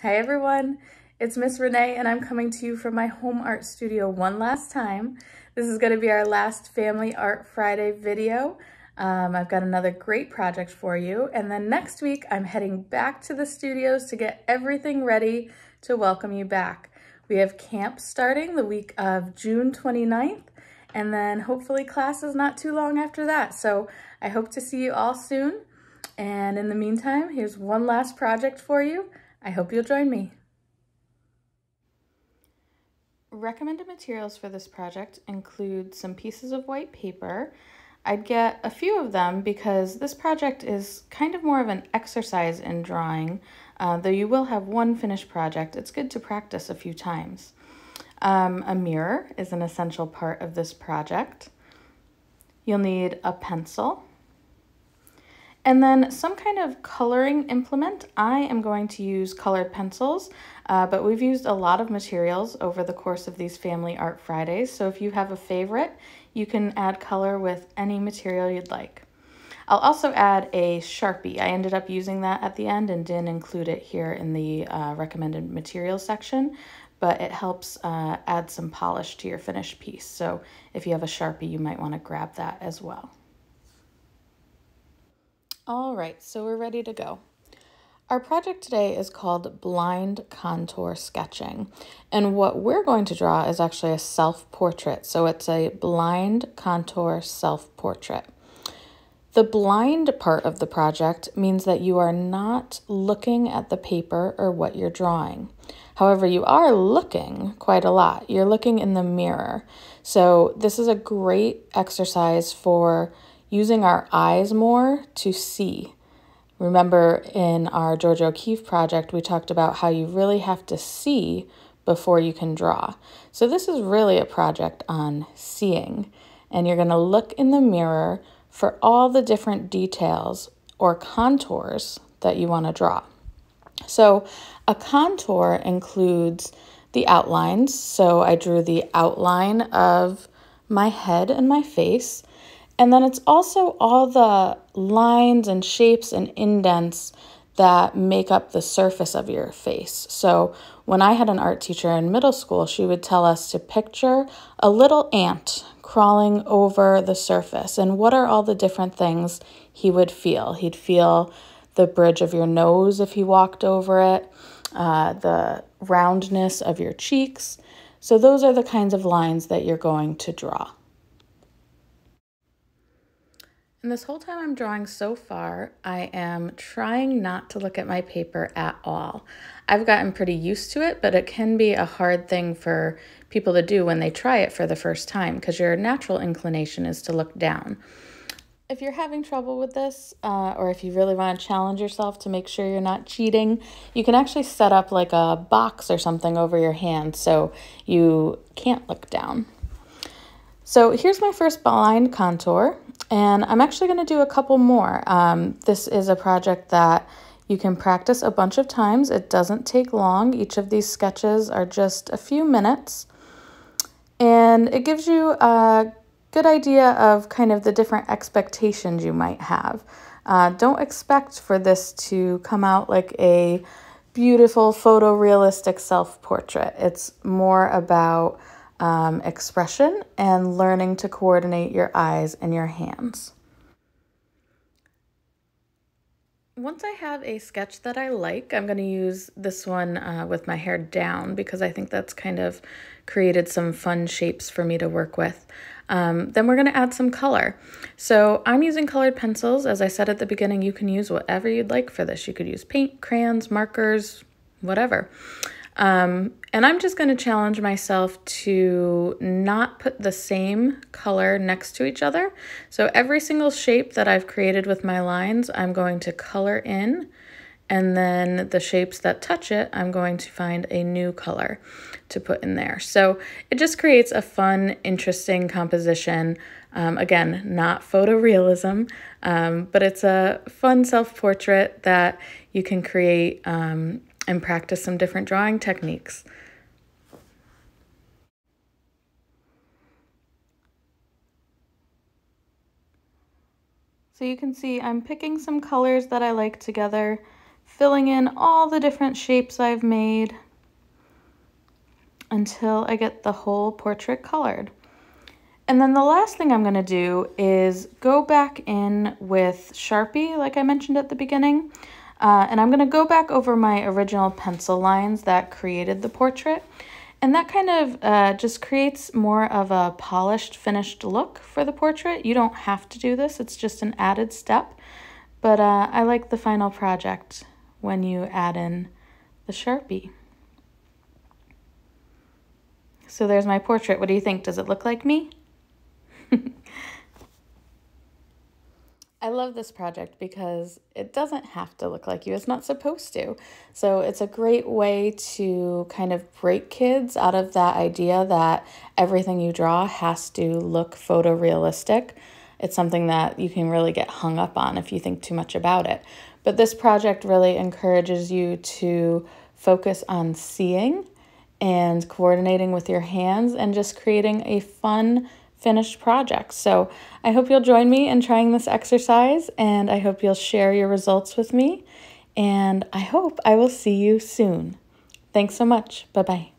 Hi everyone, it's Miss Renee and I'm coming to you from my home art studio one last time. This is going to be our last Family Art Friday video. I've got another great project for you, and then next week I'm heading back to the studios to get everything ready to welcome you back. We have camp starting the week of June 29th, and then hopefully class is not too long after that. So I hope to see you all soon. And in the meantime, here's one last project for you. I hope you'll join me. Recommended materials for this project include some pieces of white paper. I'd get a few of them because this project is kind of more of an exercise in drawing. Though you will have one finished project, it's good to practice a few times. A mirror is an essential part of this project. You'll need a pencil. And then some kind of coloring implement. I am going to use colored pencils, but we've used a lot of materials over the course of these Family Art Fridays. So if you have a favorite, you can add color with any material you'd like. I'll also add a Sharpie. I ended up using that at the end and didn't include it here in the recommended materials section, but it helps add some polish to your finished piece. So if you have a Sharpie, you might want to grab that as well. All right, so we're ready to go. Our project today is called Blind Contour Sketching, and what we're going to draw is actually a self-portrait, so it's a blind contour self-portrait. The blind part of the project means that you are not looking at the paper or what you're drawing. However, you are looking quite a lot. You're looking in the mirror. So this is a great exercise for using our eyes more to see. Remember in our George O'Keeffe project, we talked about how you really have to see before you can draw. So this is really a project on seeing, and you're going to look in the mirror for all the different details or contours that you want to draw. So a contour includes the outlines. So I drew the outline of my head and my face. And then it's also all the lines and shapes and indents that make up the surface of your face. So when I had an art teacher in middle school, she would tell us to picture a little ant crawling over the surface. And what are all the different things he would feel? He'd feel the bridge of your nose if he walked over it, the roundness of your cheeks. So those are the kinds of lines that you're going to draw. And this whole time I'm drawing so far, I am trying not to look at my paper at all. I've gotten pretty used to it, but it can be a hard thing for people to do when they try it for the first time because your natural inclination is to look down. If you're having trouble with this, or if you really want to challenge yourself to make sure you're not cheating, you can actually set up like a box or something over your hand so you can't look down. So here's my first blind contour, and I'm actually going to do a couple more. This is a project that you can practice a bunch of times. It doesn't take long. Each of these sketches are just a few minutes, and it gives you a good idea of kind of the different expectations you might have. Don't expect for this to come out like a beautiful photorealistic self-portrait. It's more about expression and learning to coordinate your eyes and your hands. Once I have a sketch that I like, I'm going to use this one with my hair down because I think that's kind of created some fun shapes for me to work with. Then we're going to add some color. So I'm using colored pencils. As I said at the beginning, you can use whatever you'd like for this. You could use paint, crayons, markers, whatever. And I'm just going to challenge myself to not put the same color next to each other. So every single shape that I've created with my lines, I'm going to color in, and then the shapes that touch it, I'm going to find a new color to put in there. So it just creates a fun, interesting composition. Again, not photorealism, but it's a fun self-portrait that you can create and practice some different drawing techniques. So you can see I'm picking some colors that I like together, filling in all the different shapes I've made until I get the whole portrait colored. And then the last thing I'm going to do is go back in with Sharpie, like I mentioned at the beginning. And I'm going to go back over my original pencil lines that created the portrait. And that kind of just creates more of a polished, finished look for the portrait. You don't have to do this. It's just an added step. But I like the final project when you add in the Sharpie. So there's my portrait. What do you think? Does it look like me? I love this project because it doesn't have to look like you. It's not supposed to. So it's a great way to kind of break kids out of that idea that everything you draw has to look photorealistic. It's something that you can really get hung up on if you think too much about it. But this project really encourages you to focus on seeing and coordinating with your hands and just creating a fun, finished project. So I hope you'll join me in trying this exercise, and I hope you'll share your results with me, and I hope I will see you soon. Thanks so much. Bye-bye.